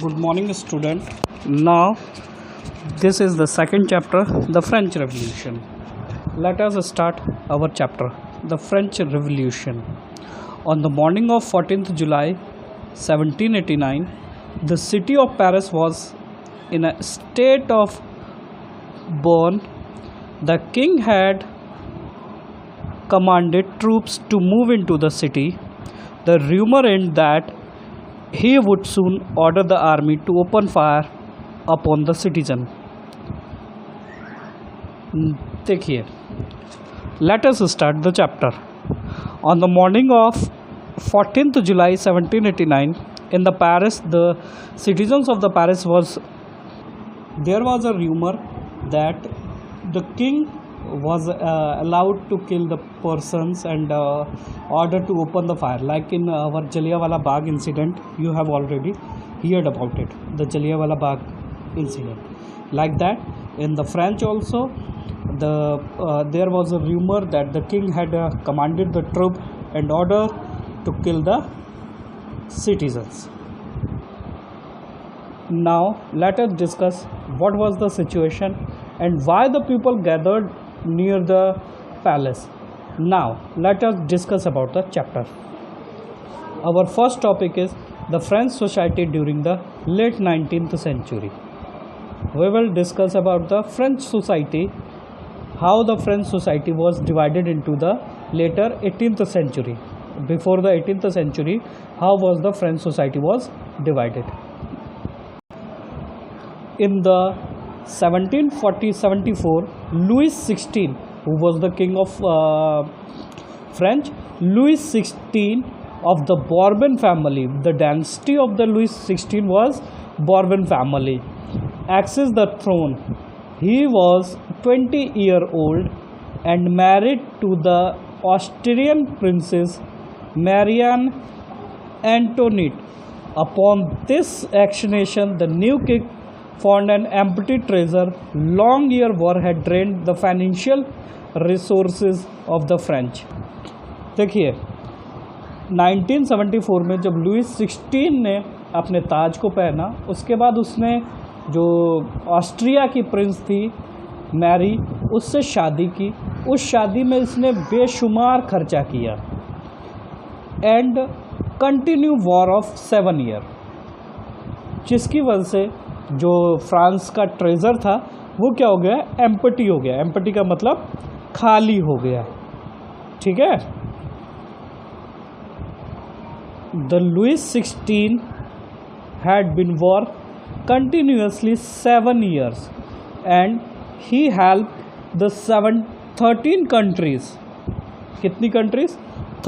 Good morning, student. Now, this is the second chapter, the French Revolution. Let us start our chapter, the French Revolution. On the morning of 14th July 1789, the city of Paris was in a state of burn. The king had commanded troops to move into the city. The rumor is that he would soon order the army to open fire upon the citizen. देखिए, let us start the chapter. On the morning of 14th July 1789, in the Paris, the citizens of the Paris there was a rumor that the king was allowed to kill the persons and order to open the fire, like in our Jallianwala Bagh incident. You have already heard about it, the Jallianwala Bagh incident. Like that, in the French also, there was a rumor that the king had commanded the troop and order to kill the citizens. Now let us discuss what was the situation and why the people gathered near the palace. Now let us discuss about the chapter. Our first topic is the French society during the late 19th century. We will discuss about the French society, how the French society was divided into the later 18th century. Before the 18th century, how was the French society was divided. In the 1740-74, Louis XVI, who was the king of French, Louis XVI of the Bourbon family, the dynasty of the Louis XVI was Bourbon family, accessed the throne. He was 20-year-old and married to the Austrian princess Marie Antoinette. Upon this accession, the new king found an empty treasure. Long year war had drained the financial resources of the French. देखिए 1974 में जब Louis 16 ने अपने ताज को पहना, उसके बाद उसने जो ऑस्ट्रिया की प्रिंस थी मैरी, उससे शादी की. उस शादी में इसने बेशुमार खर्चा किया and continue war of 7 year, जिसकी वजह से जो फ्रांस का ट्रेजर था वो क्या हो गया, एम्प्टी हो गया. एम्प्टी का मतलब खाली हो गया. ठीक है. The Louis 16 had been war continuously 7 years and he help the 13 countries. कितनी countries?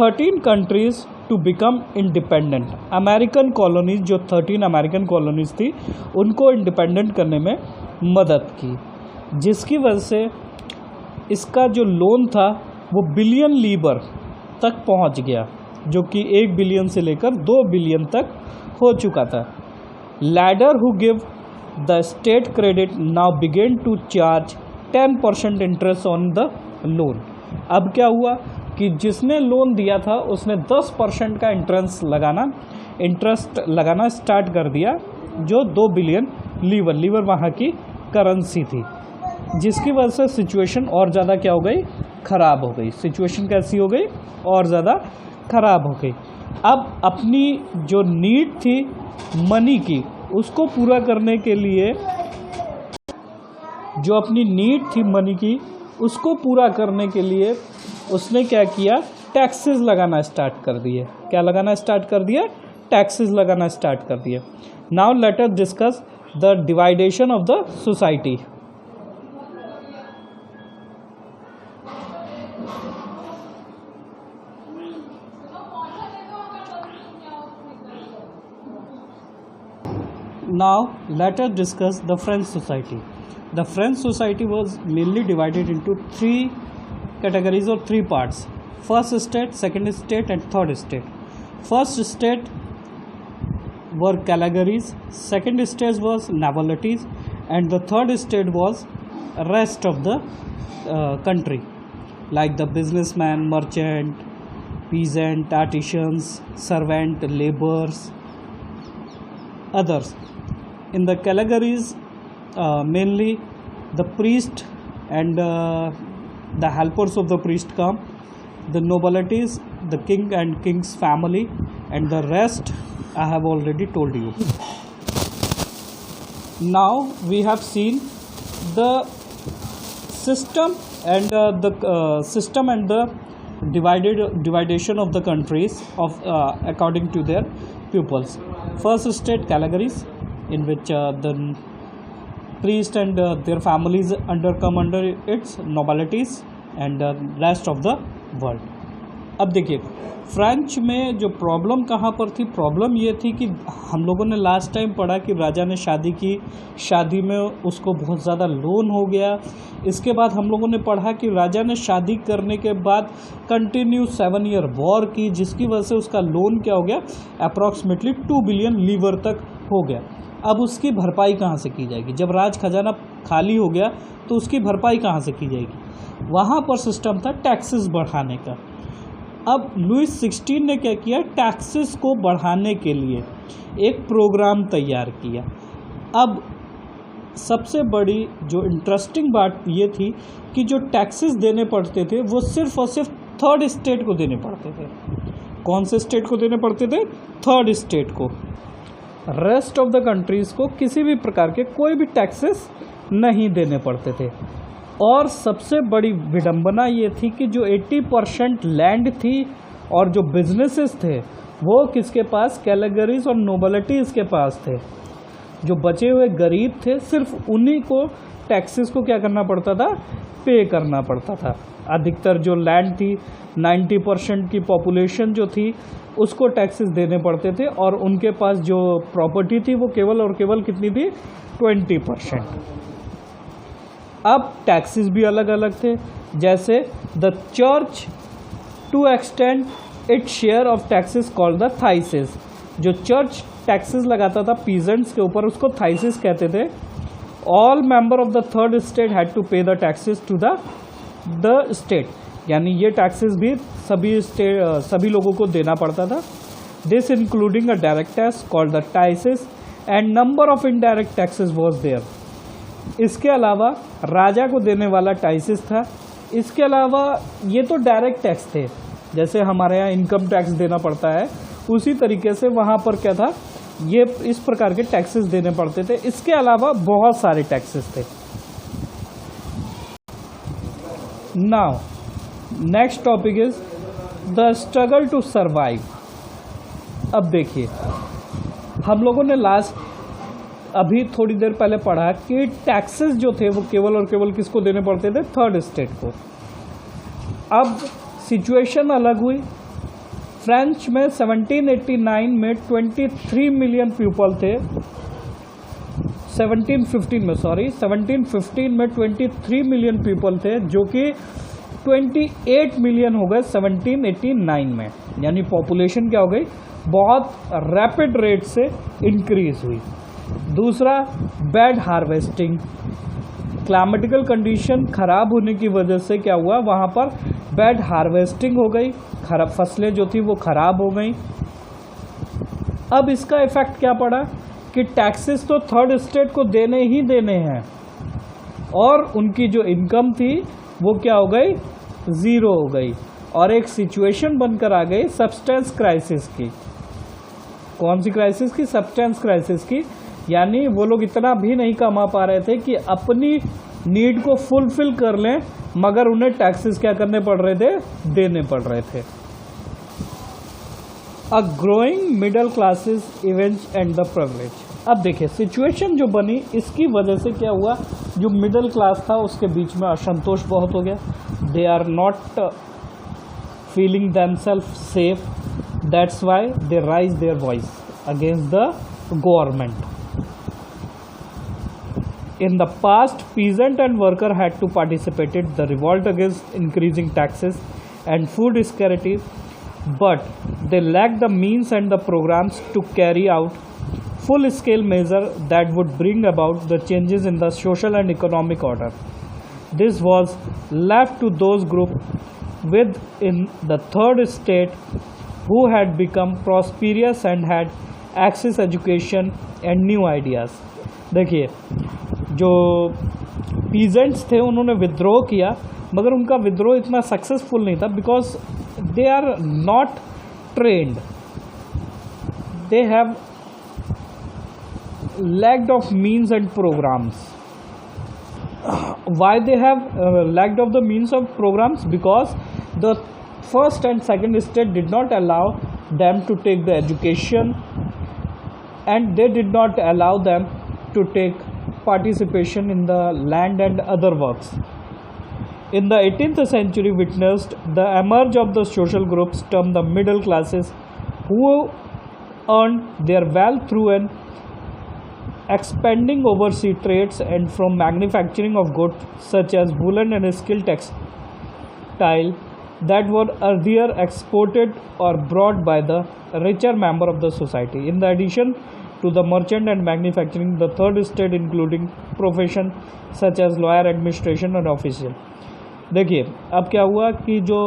13 countries to become independent. American colonies, जो 13 अमेरिकन कॉलोनीज थी, उनको इंडिपेंडेंट करने में मदद की, जिसकी वजह से इसका जो लोन था वो बिलियन लीबर तक पहुंच गया, जो कि 1 बिलियन से लेकर 2 बिलियन तक हो चुका था. Lender who give the state credit now began to charge 10% interest on the loan. अब क्या हुआ कि जिसने लोन दिया था उसने 10% का इंटरेस्ट लगाना स्टार्ट कर दिया, जो 2 बिलियन लीवर वहाँ की करेंसी थी, जिसकी वजह से सिचुएशन और ज़्यादा क्या हो गई, ख़राब हो गई. सिचुएशन कैसी हो गई, और ज़्यादा ख़राब हो गई. अब अपनी जो नीड थी मनी की, उसको पूरा करने के लिए, जो अपनी नीड थी मनी की, उसको पूरा करने के लिए उसने क्या किया, टैक्सेस लगाना स्टार्ट कर दिए. क्या लगाना स्टार्ट कर दिया? टैक्सेस लगाना स्टार्ट कर दिए. Now let us discuss the division of the society. Now let us discuss the French society. The French society was mainly divided into 3 categories or 3 parts: first state, second state and third state. First state were categories, second stage was navalities, and the third state was rest of the country, like the businessman, merchant, peasant, artisans, servant, laborers, others. In the categories, mainly the priest and the helpers of the priest come, the nobilities, the king and king's family, and the rest I have already told you. Now we have seen the system and the dividation of the countries of according to their pupils. First state categories, in which the priest and their families come under its nobilities and rest of the world. अब देखिए French में जो problem कहाँ पर थी, problem ये थी कि हम लोगों ने लास्ट टाइम पढ़ा कि राजा ने शादी की, शादी में उसको बहुत ज़्यादा लोन हो गया. इसके बाद हम लोगों ने पढ़ा कि राजा ने शादी करने के बाद कंटिन्यू 7 ईयर वॉर की, जिसकी वजह से उसका लोन क्या हो गया, अप्रॉक्सीमेटली 2 बिलियन लीवर तक हो गया. अब उसकी भरपाई कहाँ से की जाएगी? जब राज खजाना खाली हो गया तो उसकी भरपाई कहाँ से की जाएगी? वहाँ पर सिस्टम था टैक्सेस बढ़ाने का. अब लुइस 16 ने क्या किया, टैक्सेस को बढ़ाने के लिए एक प्रोग्राम तैयार किया. अब सबसे बड़ी जो इंटरेस्टिंग बात ये थी कि जो टैक्सेस देने पड़ते थे वो सिर्फ और सिर्फ थर्ड स्टेट को देने पड़ते थे. कौन से स्टेट को देने पड़ते थे? थर्ड स्टेट को. रेस्ट ऑफ द कंट्रीज़ को किसी भी प्रकार के कोई भी टैक्सेस नहीं देने पड़ते थे. और सबसे बड़ी विडंबना ये थी कि जो 80% लैंड थी और जो बिजनेसेस थे वो किसके पास, कैटेगरीज और नोबिलिटीज़ के पास थे. जो बचे हुए गरीब थे सिर्फ उन्हीं को टैक्सेस को क्या करना पड़ता था, पे करना पड़ता था. अधिकतर जो लैंड थी 90% की पॉपुलेशन जो थी उसको टैक्सेस देने पड़ते थे और उनके पास जो प्रॉपर्टी थी वो केवल और केवल कितनी थी, 20%. अब टैक्सेस भी अलग अलग थे. जैसे the church to extend it share of taxes called the tithes. जो चर्च टैक्सेस लगाता था पीजेंट्स के ऊपर उसको थाइसेस कहते थे. All member of the third state had to pay the taxes to the state. यानी ये टैक्सेस भी सभी लोगों को देना पड़ता था. This including a direct tax called the tithes and number of indirect taxes was there. इसके अलावा राजा को देने वाला टाइसेस था. इसके अलावा ये तो डायरेक्ट टैक्स थे, जैसे हमारे यहाँ इनकम टैक्स देना पड़ता है उसी तरीके से वहाँ पर क्या था, ये इस प्रकार के टैक्सेस देने पड़ते थे. इसके अलावा बहुत सारे टैक्सेस थे. Now next topic is the struggle to survive. अब देखिए हम लोगों ने अभी थोड़ी देर पहले पढ़ा कि टैक्सेस जो थे वो केवल और केवल किसको देने पड़ते थे, थर्ड स्टेट को. अब सिचुएशन अलग हुई. फ्रेंच में 1789 में 23 मिलियन पीपल थे. 1715 में 23 मिलियन पीपल थे, जो कि 28 मिलियन हो गए 1789 में. यानी पॉपुलेशन क्या हो गई, बहुत रैपिड रेट से इंक्रीज हुई. दूसरा, बैड हार्वेस्टिंग. क्लाइमेटिकल कंडीशन खराब होने की वजह से क्या हुआ, वहाँ पर बैड हार्वेस्टिंग हो गई, खराब फसलें जो थी वो खराब हो गई. अब इसका इफेक्ट क्या पड़ा कि टैक्सेस तो थर्ड स्टेट को देने ही देने हैं और उनकी जो इनकम थी वो क्या हो गई, ज़ीरो हो गई. और एक सिचुएशन बनकर आ गई सब्सटेंस क्राइसिस की. कौन सी क्राइसिस की, सब्सटेंस क्राइसिस की. यानी वो लोग इतना भी नहीं कमा पा रहे थे कि अपनी नीड को फुलफिल कर लें, मगर उन्हें टैक्सेस क्या करने पड़ रहे थे, देने पड़ रहे थे. A growing middle classes events and the privilege. अब देखिए सिचुएशन जो बनी इसकी वजह से क्या हुआ, जो मिडिल क्लास था उसके बीच में असंतोष बहुत हो गया. They are not feeling themselves safe. That's why they raise their voice against the government. In the past, peasant and worker had to participate in the revolt against increasing taxes and food scarcity, but they lacked the means and the programs to carry out full-scale measures that would bring about the changes in the social and economic order. This was left to those groups within the third state who had become prosperous and had access education and new ideas. देखिए, जो peasants थे उन्होंने विद्रोह किया, मगर उनका विद्रोह इतना सक्सेसफुल नहीं था because they are not trained, they have lacked of means and programs. Why they have lacked of the means of programs? Because the first and second state did not allow them to take the education, and they did not allow them to take participation in the land and other works. In the 18th century witnessed the emerge of the social groups termed the middle classes, who earned their wealth through an expanding overseas trades and from manufacturing of goods such as woolen and steel textile that were earlier exported or brought by the richer member of the society. In the addition to the merchant and manufacturing, the third state including profession such as lawyer, administration and official. देखिए, अब क्या हुआ कि जो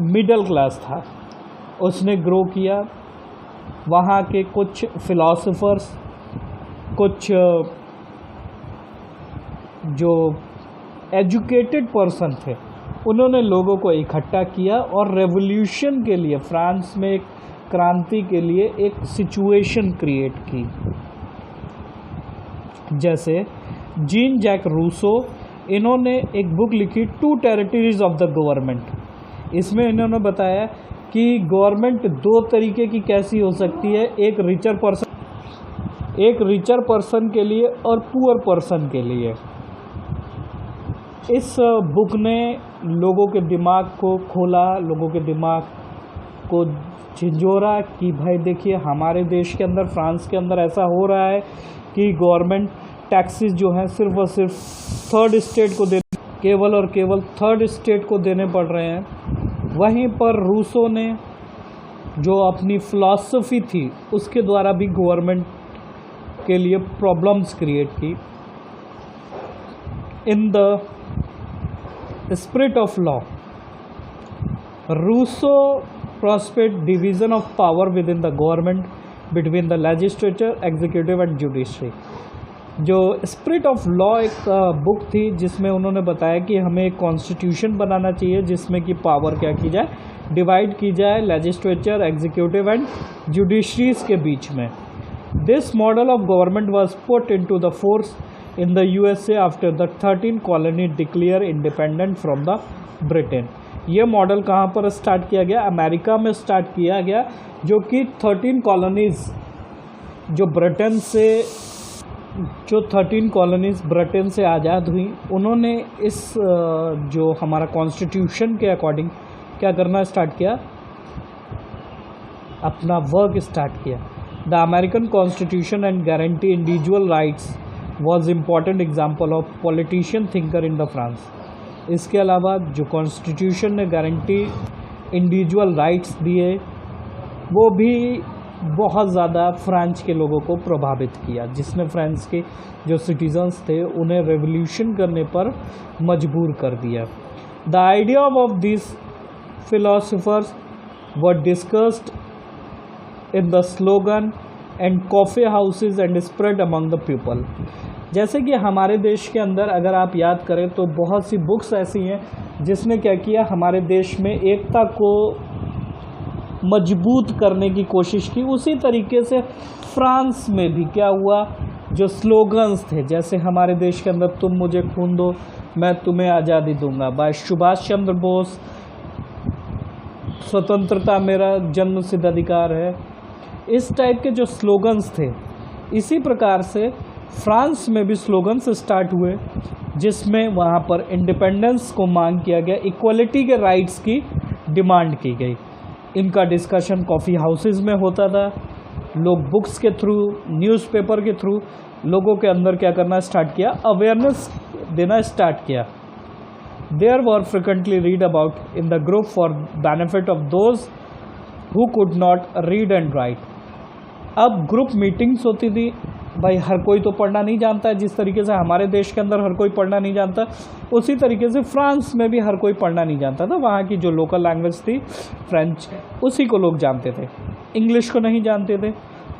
middle class था उसने grow किया। वहाँ के कुछ फिलोसोफर्स, कुछ जो एजुकेटेड पर्सन थे, उन्होंने लोगों को इकट्ठा किया और रेवोल्यूशन के लिए, फ्रांस में एक क्रांति के लिए एक सिचुएशन क्रिएट की। जैसे जीन जैक रूसो, इन्होंने एक बुक लिखी two territories of the government. इसमें इन्होंने बताया कि गवर्नमेंट दो तरीके की कैसी हो सकती है, एक रिचर पर्सन के लिए और पुअर पर्सन के लिए। इस बुक ने लोगों के दिमाग को खोला, लोगों के दिमाग को झिंझोरा कि भाई देखिए, हमारे देश के अंदर, फ्रांस के अंदर ऐसा हो रहा है कि गवर्नमेंट टैक्सेस जो हैं सिर्फ और सिर्फ थर्ड स्टेट को केवल और केवल थर्ड स्टेट को देने पड़ रहे हैं। वहीं पर रूसो ने जो अपनी फ़िलॉसफी थी उसके द्वारा भी गवर्नमेंट के लिए प्रॉब्लम्स क्रिएट की। In the spirit of law, Rousseau prospect division of power within the government between the legislature, executive and judiciary. जो स्पिरिट ऑफ लॉ एक बुक थी जिसमें उन्होंने बताया कि हमें एक कॉन्स्टिट्यूशन बनाना चाहिए जिसमें कि पावर क्या की जाए, डिवाइड की जाए लेजिस्लेचर, एग्जीक्यूटिव एंड जुडिशरीज के बीच में। This model of government was put into the force in the USA after the 13 colonies declared independent from the Britain. ये मॉडल कहाँ पर स्टार्ट किया गया? अमेरिका में स्टार्ट किया गया, जो कि 13 कॉलोनीज़ जो 13 कॉलोनीज़ ब्रिटेन से आज़ाद हुई, उन्होंने इस जो हमारा कॉन्स्टिट्यूशन के अकॉर्डिंग क्या करना स्टार्ट किया, अपना वर्क स्टार्ट किया। The American Constitution and guarantee individual rights was important example of politician thinker in the France. इसके अलावा जो कॉन्स्टिट्यूशन ने गारंटी इंडिविजुअल राइट्स दिए, वो भी बहुत ज़्यादा फ्रांस के लोगों को प्रभावित किया, जिसने फ्रांस के जो सिटीजन्स थे उन्हें रेवोल्यूशन करने पर मजबूर कर दिया। The idea of this philosophers were discussed in the slogan and coffee houses and spread among the people। जैसे कि हमारे देश के अंदर अगर आप याद करें तो बहुत सी बुक्स ऐसी हैं जिसने क्या किया, हमारे देश में एकता को मजबूत करने की कोशिश की। उसी तरीके से फ्रांस में भी क्या हुआ, जो स्लोगन्स थे, जैसे हमारे देश के अंदर तुम मुझे खून दो मैं तुम्हें आज़ादी दूंगा, बाय सुभाष चंद्र बोस, स्वतंत्रता मेरा जन्मसिद्ध अधिकार है, इस टाइप के जो स्लोगन्स थे। इसी प्रकार से फ्रांस में भी स्लोगन्स स्टार्ट हुए जिसमें वहाँ पर इंडिपेंडेंस को मांग किया गया, इक्वलिटी के राइट्स की डिमांड की गई। इनका डिस्कशन कॉफ़ी हाउसेस में होता था, लोग बुक्स के थ्रू, न्यूज़पेपर के थ्रू लोगों के अंदर क्या करना स्टार्ट किया, अवेयरनेस देना स्टार्ट किया। There were frequently read about in the group for benefit of those who could not read and write. अब ग्रुप मीटिंग्स होती थी, भाई हर कोई तो पढ़ना नहीं जानता है, जिस तरीके से हमारे देश के अंदर हर कोई पढ़ना नहीं जानता, उसी तरीके से फ्रांस में भी हर कोई पढ़ना नहीं जानता था। वहाँ की जो लोकल लैंग्वेज थी फ्रेंच, उसी को लोग जानते थे, इंग्लिश को नहीं जानते थे।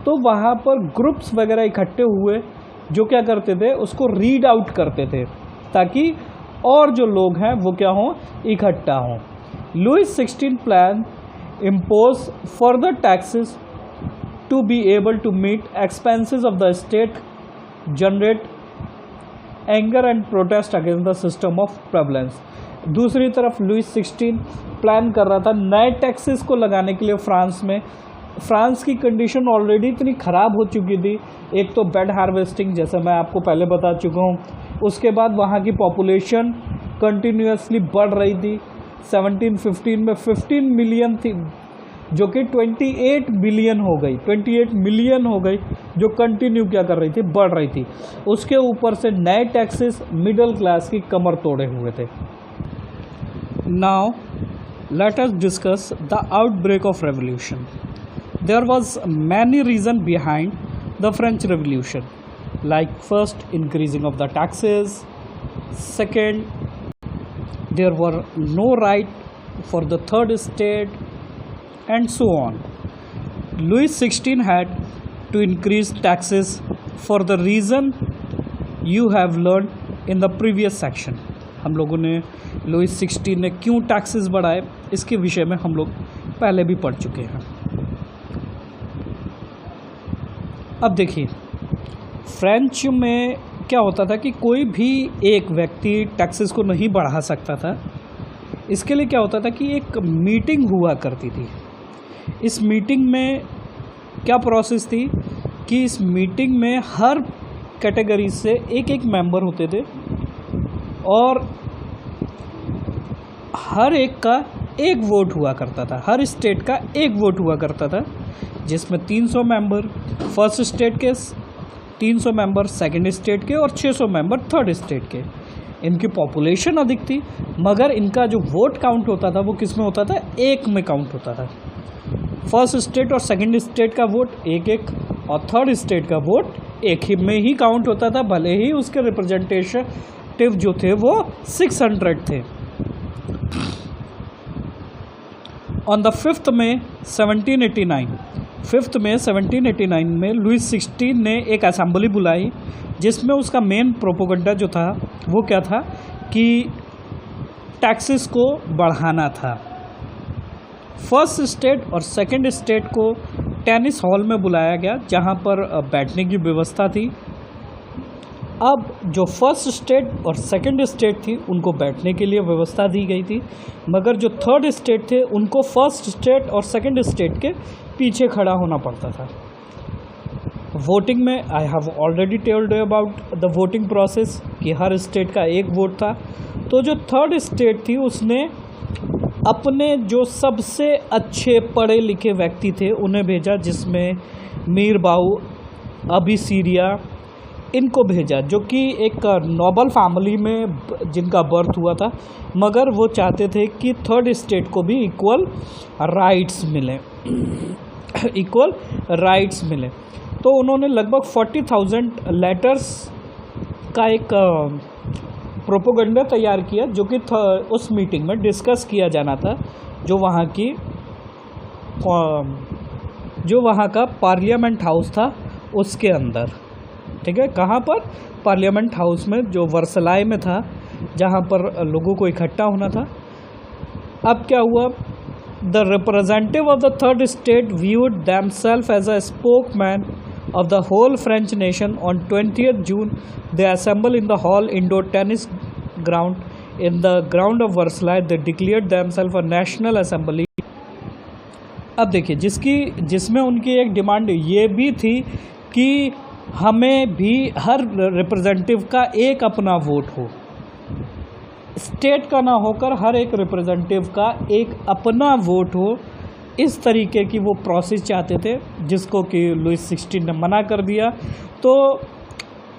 तो वहाँ पर ग्रुप्स वगैरह इकट्ठे हुए जो क्या करते थे, उसको रीड आउट करते थे ताकि और जो लोग हैं वो क्या हों, इकट्ठा हों। Louis 16 plan impose further taxes to be able to meet expenses of the state, generate anger and protest against the system of prevalence। दूसरी तरफ लुईस 16 प्लान कर रहा था नए टैक्सेस को लगाने के लिए फ्रांस में। फ्रांस की कंडीशन ऑलरेडी इतनी ख़राब हो चुकी थी, एक तो बेड हार्वेस्टिंग जैसे मैं आपको पहले बता चुका हूँ, उसके बाद वहाँ की पॉपुलेशन कंटिन्यूसली बढ़ रही थी। 1715 में 15 मिलियन थी जो कि 28 बिलियन हो गई, 28 मिलियन हो गई, जो कंटिन्यू क्या कर रही थी, बढ़ रही थी। उसके ऊपर से नए टैक्सेस मिडिल क्लास की कमर तोड़े हुए थे। Now let us discuss the outbreak of revolution. There was many reason behind the French revolution, like first increasing of the taxes, second there were no right for the third state, and so on. Louis XVI had to increase taxes for the reason you have learned in the previous section। हम लोगों ने Lewis 16 ने क्यों taxes बढ़ाए इसके विषय में हम लोग पहले भी पढ़ चुके हैं। अब देखिए फ्रेंच में क्या होता था कि कोई भी एक व्यक्ति टैक्सेस को नहीं बढ़ा सकता था। इसके लिए क्या होता था कि एक मीटिंग हुआ करती थी। इस मीटिंग में क्या प्रोसेस थी कि इस मीटिंग में हर कैटेगरी से एक एक मेंबर होते थे और हर एक का एक वोट हुआ करता था, हर स्टेट का एक वोट हुआ करता था, जिसमें 300 मेंबर फर्स्ट स्टेट के, 300 मेंबर सेकंड स्टेट के और 600 मेंबर थर्ड स्टेट के। इनकी पॉपुलेशन अधिक थी मगर इनका जो वोट काउंट होता था वो किस में होता था, एक में काउंट होता था। फर्स्ट स्टेट और सेकंड स्टेट का वोट एक एक और थर्ड स्टेट का वोट एक ही में ही काउंट होता था, भले ही उसके रिप्रेजेंटेटिव जो थे वो 600 थे। ऑन द 5th May 1789 में लुईस 16 ने एक असेंबली बुलाई जिसमें उसका मेन प्रोपोगंडा जो था वो क्या था कि टैक्सेस को बढ़ाना था। फर्स्ट स्टेट और सेकंड स्टेट को टेनिस हॉल में बुलाया गया जहां पर बैठने की व्यवस्था थी। अब जो फर्स्ट स्टेट और सेकंड स्टेट थी उनको बैठने के लिए व्यवस्था दी गई थी, मगर जो थर्ड स्टेट थे उनको फर्स्ट स्टेट और सेकंड स्टेट के पीछे खड़ा होना पड़ता था। वोटिंग में I have already told you about the voting process कि हर स्टेट का एक वोट था। तो जो थर्ड स्टेट थी उसने अपने जो सबसे अच्छे पढ़े लिखे व्यक्ति थे उन्हें भेजा, जिसमें मीर बाऊ, अबिसीरिया, इनको भेजा, जो कि एक नोबल फैमिली में जिनका बर्थ हुआ था, मगर वो चाहते थे कि थर्ड स्टेट को भी इक्वल राइट्स मिले, इक्वल राइट्स मिले। तो उन्होंने लगभग 40,000 लेटर्स का एक प्रोपोगंडा तैयार किया जो कि उस मीटिंग में डिस्कस किया जाना था, जो वहाँ का पार्लियामेंट हाउस था उसके अंदर। ठीक है, कहाँ पर? पार्लियामेंट हाउस में, जो वर्सलाय में था, जहाँ पर लोगों को इकट्ठा होना था। अब क्या हुआ, the representative of the third state viewed themselves as a spokesman of the whole French nation. On 20th June, they assembled in the hall indoor tennis ground in the ground of Versailles. They declared themselves a national assembly. अब देखिए, जिसमें उनकी एक demand ये भी थी कि हमें भी हर रिप्रेजेंटेटिव का एक अपना वोट हो, स्टेट का ना होकर हर एक रिप्रेजेंटेटिव का एक अपना वोट हो। इस तरीके की वो प्रोसेस चाहते थे, जिसको कि लुईस 16 ने मना कर दिया। तो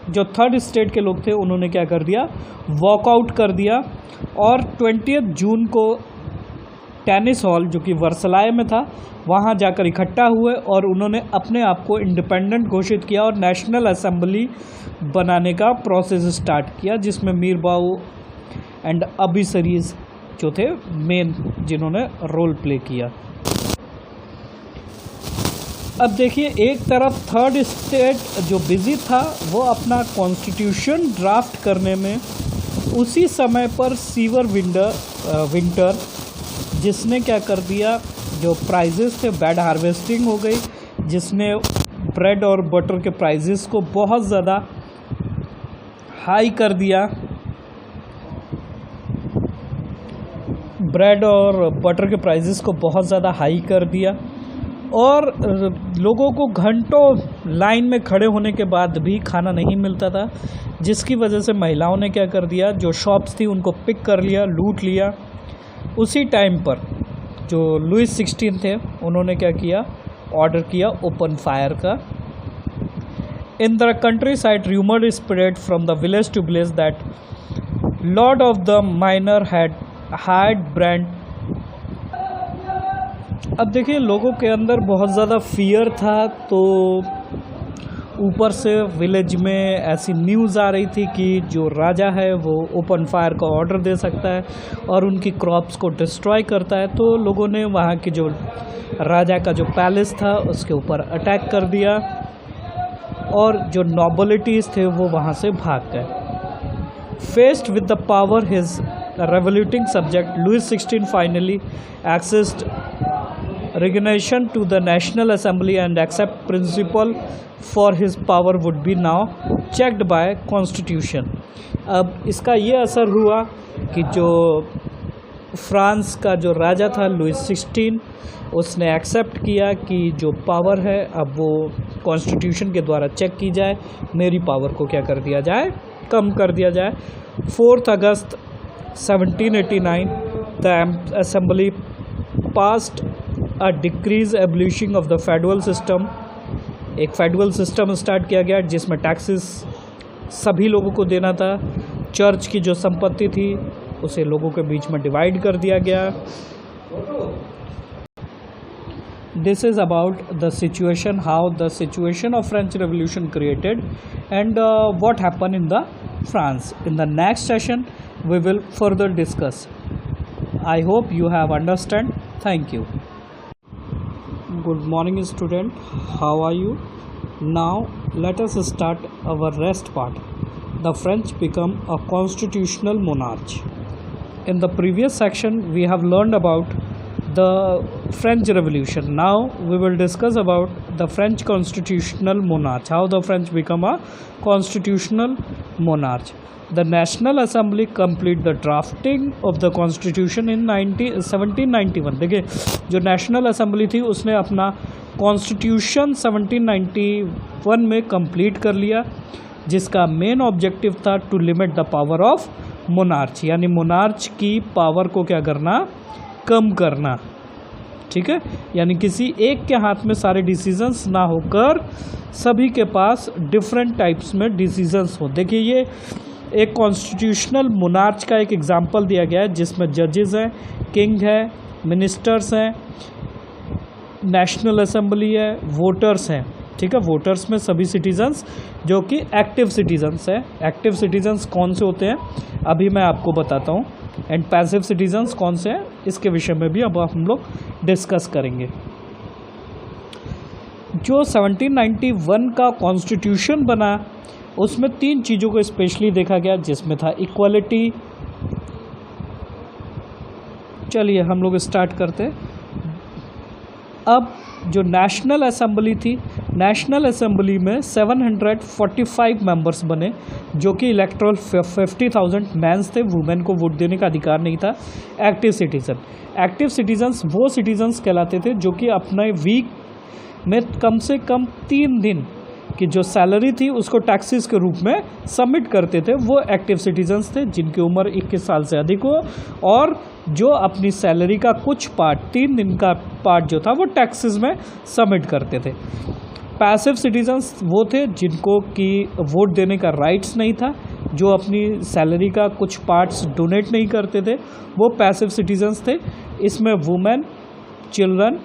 जो थर्ड स्टेट के लोग थे उन्होंने क्या कर दिया, वॉकआउट कर दिया, और 20 जून को टेनिस हॉल जो कि वर्सलाय में था वहाँ जाकर इकट्ठा हुए और उन्होंने अपने आप को इंडिपेंडेंट घोषित किया और नेशनल असेंबली बनाने का प्रोसेस स्टार्ट किया, जिसमें मीर बाऊ एंड अबिसरीज जो थे मेन, जिन्होंने रोल प्ले किया। अब देखिए, एक तरफ थर्ड स्टेट जो बिजी था वो अपना कॉन्स्टिट्यूशन ड्राफ्ट करने में, उसी समय पर सीवर विंटर जिसने क्या कर दिया, जो प्राइजेस थे बैड हार्वेस्टिंग हो गई, जिसने ब्रेड और बटर के प्राइजेस को बहुत ज़्यादा हाई कर दिया। ब्रेड और बटर के प्राइजेस को बहुत ज़्यादा हाई कर दिया और लोगों को घंटों लाइन में खड़े होने के बाद भी खाना नहीं मिलता था, जिसकी वजह से महिलाओं ने क्या कर दिया, जो शॉप्स थी उनको पिक कर लिया, लूट लिया। उसी टाइम पर जो लुइस 16 थे उन्होंने क्या किया, ऑर्डर किया ओपन फायर का। In the countryside rumour spread from the village to village that lord of the manor had brand. अब देखिए, लोगों के अंदर बहुत ज़्यादा फियर था, तो ऊपर से विलेज में ऐसी न्यूज़ आ रही थी कि जो राजा है वो ओपन फायर का ऑर्डर दे सकता है और उनकी क्रॉप्स को डिस्ट्रॉय करता है। तो लोगों ने वहाँ की जो राजा का जो पैलेस था उसके ऊपर अटैक कर दिया और जो नॉबिलिटीज़ थे वो वहाँ से भाग गए। Faced with the power his revolting subject, Louis XVI finally accessed resignation to the National Assembly and accept principle for his power would be now checked by Constitution। अब इसका ये असर हुआ कि जो फ्रांस का जो राजा था लुइस 16, उसने एक्सेप्ट किया कि जो पावर है अब वो कॉन्स्टिट्यूशन के द्वारा चेक की जाए, मेरी पावर को क्या कर दिया जाए, कम कर दिया जाए। 4 अगस्त 1789 the assembly passed a decrees abolishing of the federal system. एक फेडरल सिस्टम स्टार्ट किया गया जिसमें टैक्सेस सभी लोगों को देना था। चर्च की जो संपत्ति थी उसे लोगों के बीच में डिवाइड कर दिया गया। This is about the situation, how the situation of French Revolution created and what happened in the France. In the next session, we will further discuss. I hope you have understand. Thank you. Good morning, student. How are you? Now let us start our rest part. The French become a constitutional monarch. In the previous section, we have learned about the French Revolution. Now we will discuss about the French constitutional monarch, how the French become a constitutional monarch. The National Assembly complete the drafting of the Constitution in 1791। देखिए, जो national assembly थी उसने अपना constitution 1791 में complete कर लिया, जिसका main objective था to limit the power of monarch, यानी मोनार्च की पावर को क्या करना, कम करना। ठीक है, यानी किसी एक के हाथ में सारे डिसीजंस ना होकर सभी के पास डिफरेंट टाइप्स में डिसीजंस हो। देखिए, ये एक कॉन्स्टिट्यूशनल मोनार्च का एक एग्जांपल दिया गया है जिसमें जजेस हैं, किंग है, मिनिस्टर्स हैं, नेशनल असेंबली है, वोटर्स हैं। ठीक है, वोटर्स में सभी सिटीजन्स जो कि एक्टिव सिटीजन्स हैं। एक्टिव सिटीजन्स कौन से होते हैं अभी मैं आपको बताता हूँ, एंड पैसिव सिटीजन्स कौन से हैं इसके विषय में भी अब हम लोग डिस्कस करेंगे। जो 1791 का कॉन्स्टिट्यूशन बना उसमें 3 चीज़ों को स्पेशली देखा गया, जिसमें था इक्वालिटी। चलिए हम लोग स्टार्ट करते हैं। अब जो नेशनल असेंबली थी, नेशनल असेंबली में 745 मेंबर्स बने, जो कि इलेक्टोरल 50,000 मैंस थे। वुमेन को वोट देने का अधिकार नहीं था। एक्टिव सिटीजन्स वो सिटीजन्स कहलाते थे जो कि अपने वीक में कम से कम 3 दिन की जो सैलरी थी उसको टैक्सेस के रूप में सबमिट करते थे। वो एक्टिव सिटीजन्स थे जिनकी उम्र 21 साल से अधिक हो और जो अपनी सैलरी का कुछ पार्ट, 3 दिन का पार्ट जो था वो टैक्सेस में सबमिट करते थे। पैसिव सिटीजन्स वो थे जिनको कि वोट देने का राइट्स नहीं था, जो अपनी सैलरी का कुछ पार्ट्स डोनेट नहीं करते थे, वो पैसिव सिटीजन्स थे। इसमें women, children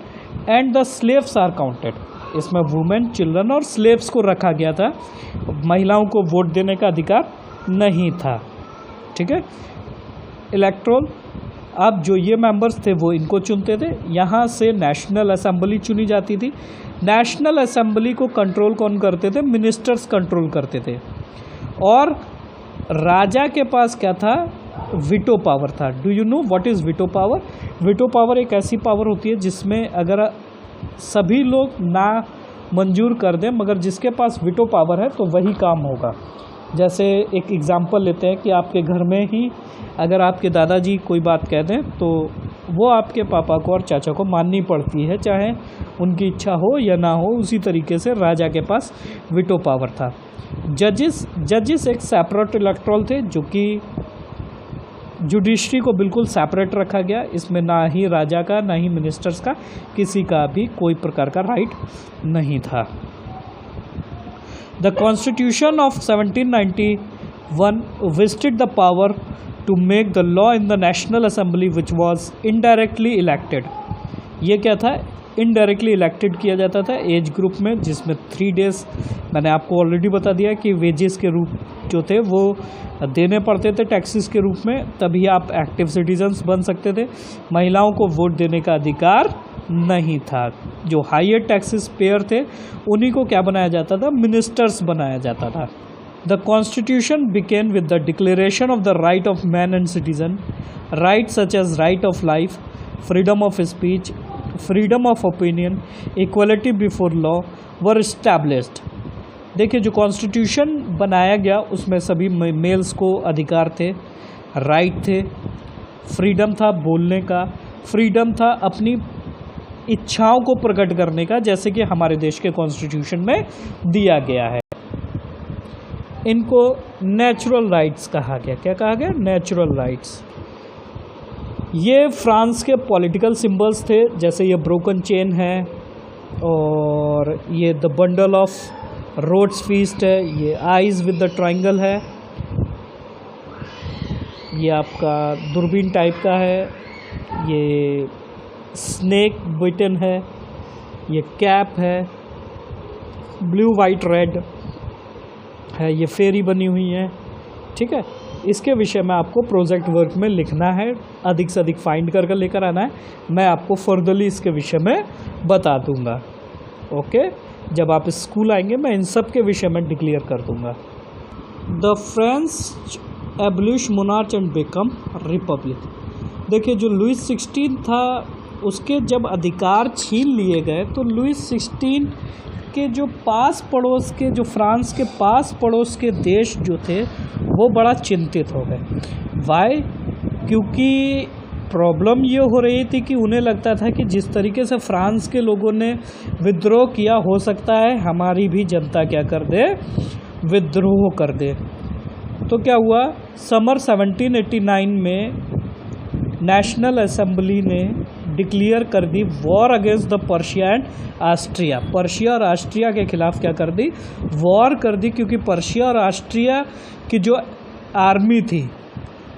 and the slaves are counted. इसमें वुमेन, चिल्ड्रन और स्लेव्स को रखा गया था। महिलाओं को वोट देने का अधिकार नहीं था। ठीक है। इलेक्टोरल अब जो ये मेंबर्स थे वो इनको चुनते थे। यहाँ से नेशनल असेंबली चुनी जाती थी। नेशनल असेंबली को कंट्रोल कौन करते थे? मिनिस्टर्स कंट्रोल करते थे। और राजा के पास क्या था? वीटो पावर था। Do you know what is veto power? Veto power एक ऐसी पावर होती है जिसमें अगर सभी लोग ना मंजूर कर दें, मगर जिसके पास वीटो पावर है तो वही काम होगा। जैसे एक एग्जांपल लेते हैं कि आपके घर में ही अगर आपके दादाजी कोई बात कह दें तो वो आपके पापा को और चाचा को माननी पड़ती है, चाहे उनकी इच्छा हो या ना हो। उसी तरीके से राजा के पास वीटो पावर था। जजेस एक सेपरेट इलेक्टोरल थे, जो कि जुडिशरी को बिल्कुल सेपरेट रखा गया। इसमें ना ही राजा का ना ही मिनिस्टर्स का किसी का भी कोई प्रकार का राइट नहीं था। The constitution of 1791 vested the power to make the law in the National Assembly which was indirectly elected। ये क्या था? इनडायरेक्टली इलेक्टेड किया जाता था एज ग्रुप में, जिसमें 3 डेज मैंने आपको ऑलरेडी बता दिया कि वेजेस के रूप जो थे वो देने पड़ते थे टैक्सेस के रूप में, तभी आप एक्टिव सिटीजन्स बन सकते थे। महिलाओं को वोट देने का अधिकार नहीं था। जो हायर टैक्सेस पेयर थे उन्हीं को क्या बनाया जाता था? मिनिस्टर्स बनाया जाता था। The constitution began with the declaration of the right of man and citizen. Right such as right of life, freedom of speech, freedom of opinion, equality before law were established. देखिए, जो constitution बनाया गया उसमें सभी mails को अधिकार थे, right थे, फ्रीडम था बोलने का, फ्रीडम था अपनी इच्छाओं को प्रकट करने का, जैसे कि हमारे देश के कॉन्स्टिट्यूशन में दिया गया है। इनको नेचुरल राइट्स कहा गया। क्या कहा गया? Natural rights. ये फ्रांस के पॉलिटिकल सिंबल्स थे, जैसे ये ब्रोकन चेन है और ये the bundle of rods feast है, ये आइज विद द ट्रायंगल है, ये आपका दूरबीन टाइप का है, ये स्नेक बिटन है, ये कैप है, ब्लू वाइट रेड है, ये फेरी बनी हुई है। ठीक है, इसके विषय में आपको प्रोजेक्ट वर्क में लिखना है, अधिक से अधिक फाइंड करके लेकर आना है। मैं आपको फर्दरली इसके विषय में बता दूंगा। ओके, जब आप स्कूल आएंगे मैं इन सब के विषय में डिक्लेयर कर दूंगा। The French abolish monarch and become republic. देखिए, जो लुइस 16 था उसके जब अधिकार छीन लिए गए तो लुइस 16 के जो पास पड़ोस के, जो फ्रांस के पास पड़ोस के देश जो थे वो बड़ा चिंतित हो गए। वाई? क्योंकि प्रॉब्लम ये हो रही थी कि उन्हें लगता था कि जिस तरीके से फ्रांस के लोगों ने विद्रोह किया, हो सकता है हमारी भी जनता क्या कर दे? विद्रोह कर दे। तो क्या हुआ? समर 1789 में नेशनल असेंबली ने डिक्लेयर कर दी war against the Persia and Austria. Persia और ऑस्ट्रिया के खिलाफ क्या कर दी? वॉर कर दी, क्योंकि पर्शिया और ऑस्ट्रिया की जो आर्मी थी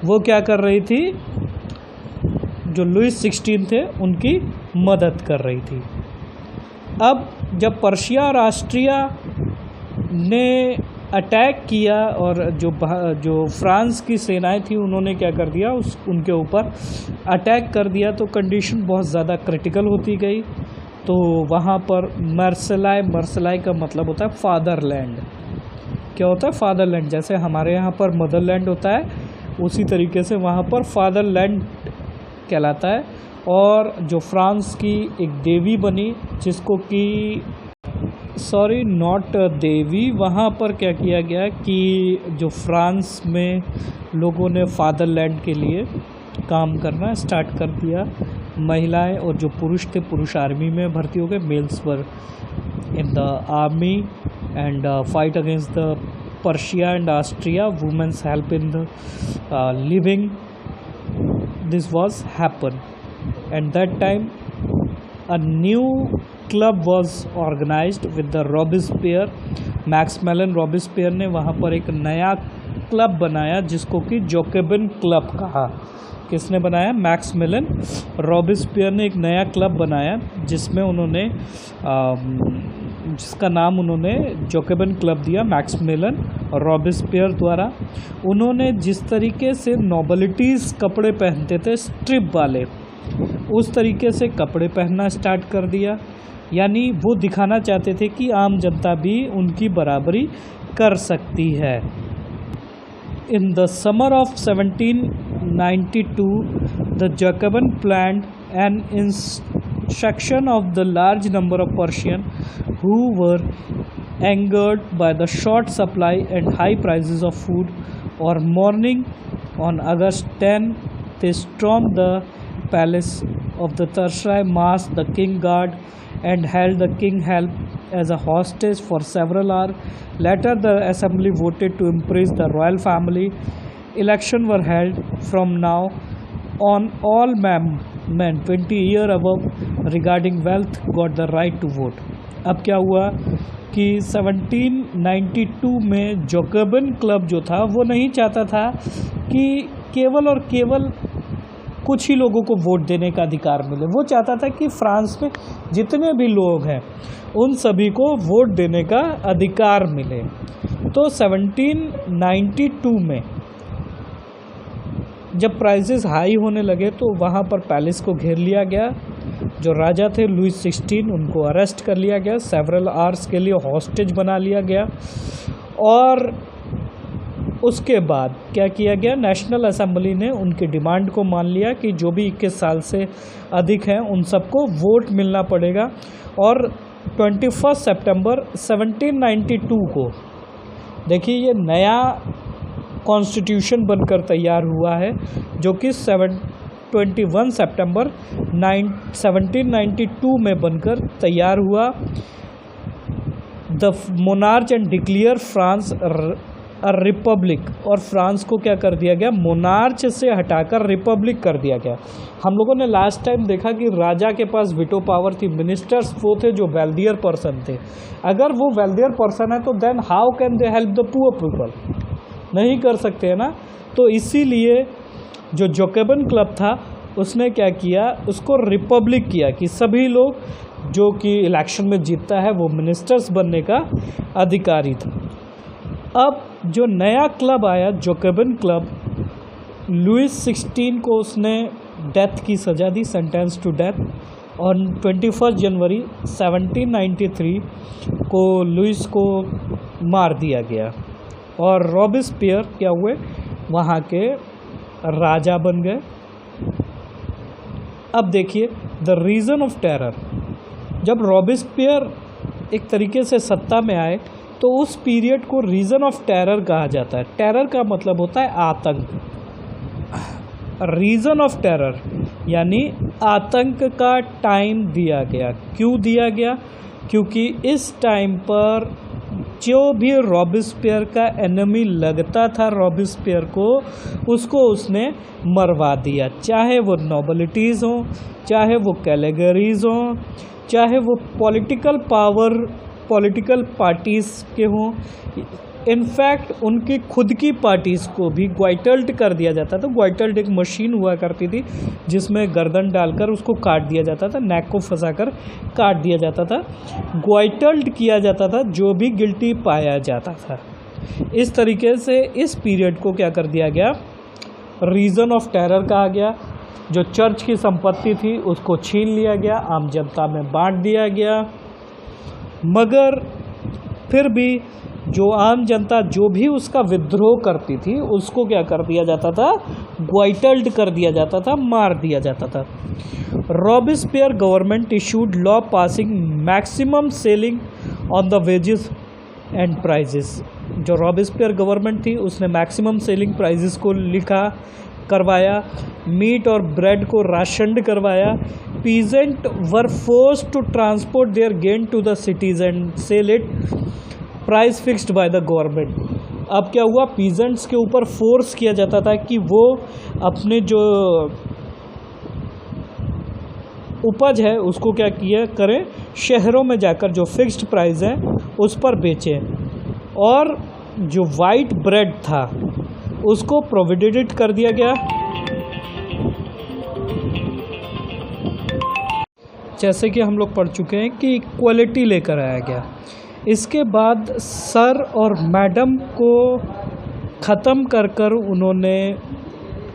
वो क्या कर रही थी? जो लुइस 16 थे उनकी मदद कर रही थी। अब जब पर्शिया और ऑस्ट्रिया ने अटैक किया और जो फ्रांस की सेनाएं थी उन्होंने क्या कर दिया? उनके ऊपर अटैक कर दिया, तो कंडीशन बहुत ज़्यादा क्रिटिकल होती गई। तो वहाँ पर मर्सलाई का मतलब होता है फादरलैंड। क्या होता है? फादरलैंड। जैसे हमारे यहाँ पर मदरलैंड होता है, उसी तरीके से वहाँ पर फादरलैंड कहलाता है। और जो फ्रांस की एक देवी बनी, जिसको कि नॉट देवी, वहाँ पर क्या किया गया कि जो फ्रांस में लोगों ने फादरलैंड के लिए काम करना स्टार्ट कर दिया। महिलाएं और जो पुरुष थे, पुरुष आर्मी में भर्ती हो गए। Males were in the army and fight against the Persia and Austria. Womens help in the living. This was happen and that time a new club was organized with the Robespierre। Maximilian Robespierre ने वहाँ पर एक नया club बनाया जिसको कि Jacobin club कहा। किसने बनाया? मैक्समिलियन रॉबिस्पियर ने एक नया क्लब बनाया जिसमें उन्होंने जिसका नाम उन्होंने जैकोबिन क्लब दिया मैक्सिमिलियन रॉबेस्पियर द्वारा। उन्होंने जिस तरीके से नोबलिटीज़ कपड़े पहनते थे स्ट्रिप वाले, उस तरीके से कपड़े पहनना स्टार्ट कर दिया। यानी वो दिखाना चाहते थे कि आम जनता भी उनकी बराबरी कर सकती है। In the summer of 1792, the Jacobin planned an insurrection of the large number of Persians who were angered by the short supply and high prices of food. Or morning on August 10, they stormed the palace of the Tarsai, masked the king guard, and held the king help as a hostage for several hours. Later, the assembly voted to imprison the royal family. Elections were held from now on. All men 20 years above regarding wealth got the right to vote. अब क्या हुआ कि 1792 में Jacobin club जो था वो नहीं चाहता था कि केवल और केवल कुछ ही लोगों को वोट देने का अधिकार मिले। वो चाहता था कि फ्रांस में जितने भी लोग हैं उन सभी को वोट देने का अधिकार मिले। तो 1792 में जब प्राइसेस हाई होने लगे तो वहाँ पर पैलेस को घेर लिया गया। जो राजा थे लुईस 16 उनको अरेस्ट कर लिया गया, सेवरल आवर्स के लिए हॉस्टेज बना लिया गया। और उसके बाद क्या किया गया, नेशनल असेंबली ने उनकी डिमांड को मान लिया कि जो भी 21 साल से अधिक हैं उन सबको वोट मिलना पड़ेगा। और 21 सितंबर 1792 को देखिए ये नया कॉन्स्टिट्यूशन बनकर तैयार हुआ है, जो कि 21 सितंबर 1792 में बनकर तैयार हुआ। The monarch and declare France Republic, और फ्रांस को क्या कर दिया गया, मोनार्च से हटाकर रिपब्लिक कर दिया गया। हम लोगों ने लास्ट टाइम देखा कि राजा के पास वीटो पावर थी, मिनिस्टर्स वो थे जो वेल्दियर पर्सन थे। अगर वो वेल्दियर पर्सन है तो then how can they help the poor people, नहीं कर सकते हैं ना। तो इसीलिए जो जैकोबिन क्लब था उसने क्या किया, उसको रिपब्लिक किया कि सभी लोग जो कि इलेक्शन में जीतता है वो मिनिस्टर्स बनने का अधिकारी था। अब जो नया क्लब आया जैकोबिन क्लब, लुईस 16 को उसने डेथ की सज़ा दी, सेंटेंस टू डेथ। और 21 जनवरी 1793 को लुईस को मार दिया गया और रॉबेस्पियर क्या हुए, वहाँ के राजा बन गए। अब देखिए द रीज़न ऑफ टेरर, जब रॉबेस्पियर एक तरीके से सत्ता में आए तो उस पीरियड को रीज़न ऑफ टेरर कहा जाता है। टेरर का मतलब होता है आतंक। रीज़न ऑफ टेरर यानी आतंक का टाइम दिया गया। क्यों दिया गया, क्योंकि इस टाइम पर जो भी रॉबेस्पियर का एनिमी लगता था रॉबेस्पियर को, उसको उसने मरवा दिया। चाहे वो नोबलिटीज़ हों, चाहे वो कैलेगरीज हों, चाहे वो पॉलिटिकल पार्टीज़ के हों। इनफैक्ट उनकी खुद की पार्टीज़ को भी ग्वाइटल्ड कर दिया जाता था। ग्वाइटल्ड एक मशीन हुआ करती थी जिसमें गर्दन डालकर उसको काट दिया जाता था, नेक को फंसाकर काट दिया जाता था। ग्वाइटल्ड किया जाता था जो भी गिल्टी पाया जाता था। इस तरीके से इस पीरियड को क्या कर दिया गया, रीज़न ऑफ टेरर कहा गया। जो चर्च की संपत्ति थी उसको छीन लिया गया, आम जनता में बांट दिया गया। मगर फिर भी जो आम जनता जो भी उसका विद्रोह करती थी उसको क्या कर दिया जाता था, ग्वाइटल्ड कर दिया जाता था, मार दिया जाता था। Robespierre government issued law passing maximum ceiling on the wages and prices. जो रॉबेस्पियर गवर्नमेंट थी उसने मैक्सिमम सेलिंग प्राइजेस को लिखा, करवाया। मीट और ब्रेड को राशनड करवाया। Peasant were forced to transport their grain to the cities and sell it, price fixed by the government. अब क्या हुआ, पीजेंट्स के ऊपर फोर्स किया जाता था कि वो अपने जो उपज है उसको क्या किया करें, शहरों में जाकर जो फिक्स्ड प्राइस है उस पर बेचें। और जो वाइट ब्रेड था उसको प्रोहिबिटेड कर दिया गया। जैसे कि हम लोग पढ़ चुके हैं कि इक्वलिटी लेकर आया गया। इसके बाद सर और मैडम को ख़त्म कर कर उन्होंने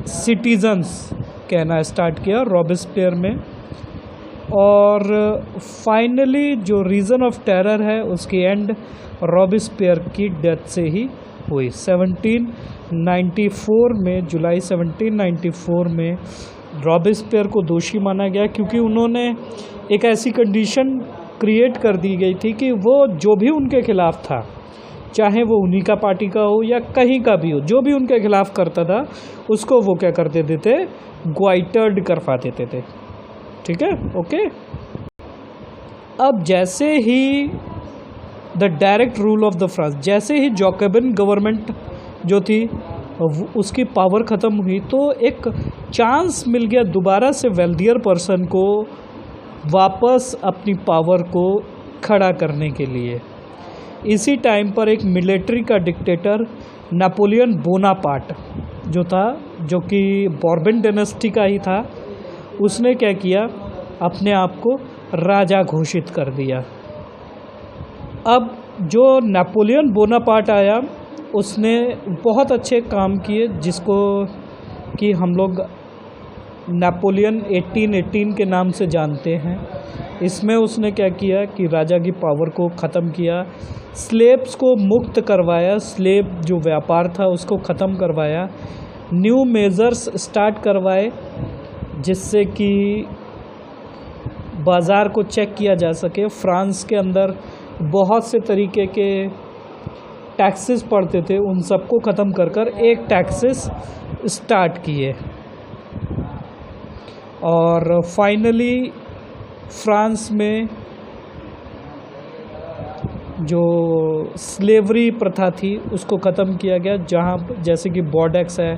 सिटीजन्स कहना स्टार्ट किया रॉबेस्पियर में। और फाइनली जो रीज़न ऑफ टेरर है उसकी एंड रॉबेस्पियर की डेथ से ही हुई 1794 में। जुलाई 1794 में रॉबेस्पियर को दोषी माना गया क्योंकि उन्होंने एक ऐसी कंडीशन क्रिएट कर दी गई थी कि वो जो भी उनके खिलाफ़ था, चाहे वो उन्हीं का पार्टी का हो या कहीं का भी हो, जो भी उनके खिलाफ़ करता था उसको वो क्या कर देते थे, ग्वाइटर्ड करवा देते थे। ठीक है, ओके। अब जैसे ही the direct rule of the France, जैसे ही जैकोबिन गवर्नमेंट जो थी उसकी पावर ख़त्म हुई, तो एक चांस मिल गया दोबारा से वेल्दियर पर्सन को वापस अपनी पावर को खड़ा करने के लिए। इसी टाइम पर एक मिलिट्री का डिक्टेटर नेपोलियन बोनापार्ट जो था, जो कि बॉर्बन डायनेस्टी का ही था, उसने क्या किया, अपने आप को राजा घोषित कर दिया। अब जो नेपोलियन बोनापार्ट आया उसने बहुत अच्छे काम किए, जिसको कि हम लोग नेपोलियन 1818 के नाम से जानते हैं। इसमें उसने क्या किया कि राजा की पावर को ख़त्म किया, स्लेव्स को मुक्त करवाया, स्लेव जो व्यापार था उसको ख़त्म करवाया, न्यू मेजर्स स्टार्ट करवाए जिससे कि बाज़ार को चेक किया जा सके। फ्रांस के अंदर बहुत से तरीके के टैक्सेस पड़ते थे, उन सबको ख़त्म कर कर एक टैक्सेस स्टार्ट किए। और फाइनली फ्रांस में जो स्लेवरी प्रथा थी उसको ख़त्म किया गया, जहाँ जैसे कि बॉर्डेक्स है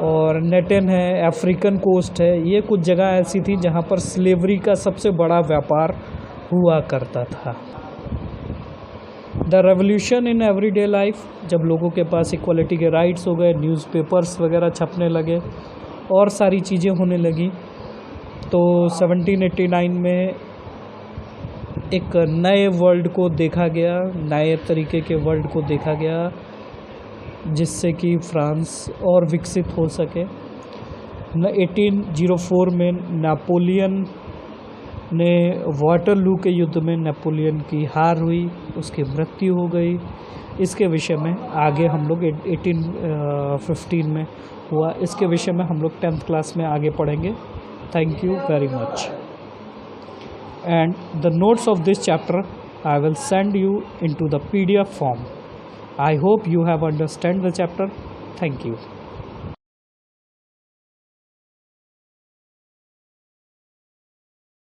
और नेटन है, अफ्रीकन कोस्ट है, ये कुछ जगह ऐसी थी जहाँ पर स्लेवरी का सबसे बड़ा व्यापार हुआ करता था। The revolution in everyday life, जब लोगों के पास इक्वलिटी के राइट्स हो गए, न्यूज़पेपर्स वगैरह छपने लगे और सारी चीज़ें होने लगी, तो 1789 में एक नए वर्ल्ड को देखा गया, नए तरीके के वर्ल्ड को देखा गया, जिससे कि फ्रांस और विकसित हो सके। 1804 में नेपोलियन ने वाटरलू के युद्ध में नेपोलियन की हार हुई, उसकी मृत्यु हो गई। इसके विषय में आगे हम लोग 1815 में हुआ, इसके विषय में हम लोग 10th क्लास में आगे पढ़ेंगे। Thank you very much. And the notes of this chapter I will send you into the PDF form. I hope you have understand the chapter. Thank you.